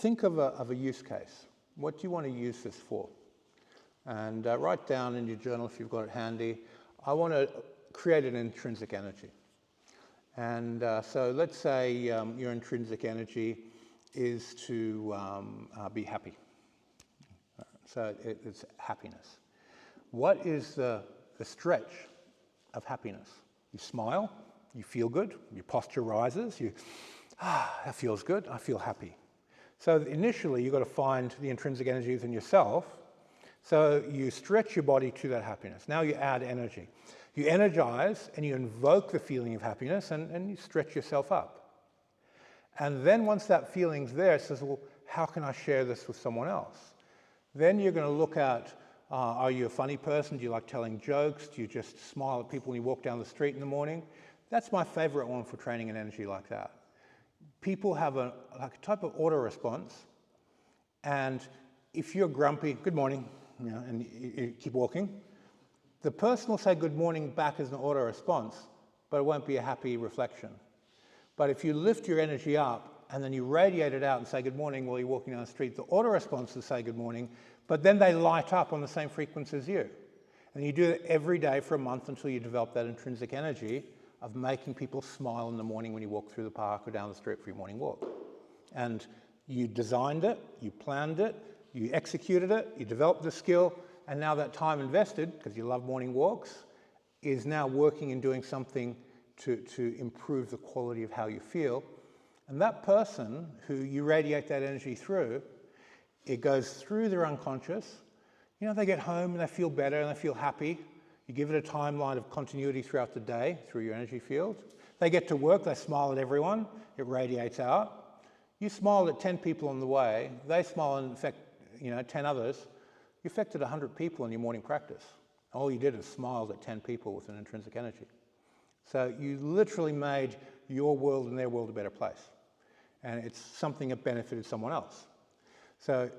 think of a use case. What do you want to use this for? And write down in your journal, if you've got it handy, I want to create an intrinsic energy. And so let's say your intrinsic energy is to be happy. So it's happiness. What is the stretch of happiness? You smile, you feel good, your posture rises, that feels good, I feel happy. So initially you've got to find the intrinsic energy within yourself. So you stretch your body to that happiness. Now you add energy. You energize and you invoke the feeling of happiness and you stretch yourself up. And then once that feeling's there, it says, well, how can I share this with someone else? Then you're going to look at, are you a funny person? Do you like telling jokes? Do you just smile at people when you walk down the street in the morning? That's my favorite one for training an energy like that. People have a type of auto response, and if you're grumpy, good morning, and you keep walking, the person will say good morning back as an auto response, but it won't be a happy reflection. But if you lift your energy up and then you radiate it out and say good morning while you're walking down the street, the auto response will say good morning, but then they light up on the same frequency as you. And you do it every day for a month until you develop that intrinsic energy of making people smile in the morning when you walk through the park or down the street for your morning walk. And you designed it, you planned it, you executed it, you developed the skill, and now that time invested, because you love morning walks, is now working and doing something to improve the quality of how you feel. And that person who you radiate that energy through, it goes through their unconscious. They get home and they feel better and they feel happy. You give it a timeline of continuity throughout the day through your energy field. They get to work, they smile at everyone, it radiates out. You smiled at 10 people on the way, they smile and affect 10 others. You affected 100 people in your morning practice. All you did is smiled at 10 people with an intrinsic energy. So you literally made your world and their world a better place. And it's something that benefited someone else. So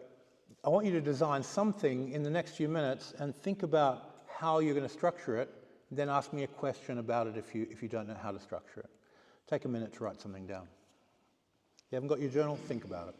I want you to design something in the next few minutes and think about how you're going to structure it, and then ask me a question about it if you don't know how to structure it. Take a minute to write something down. You haven't got your journal? Think about it.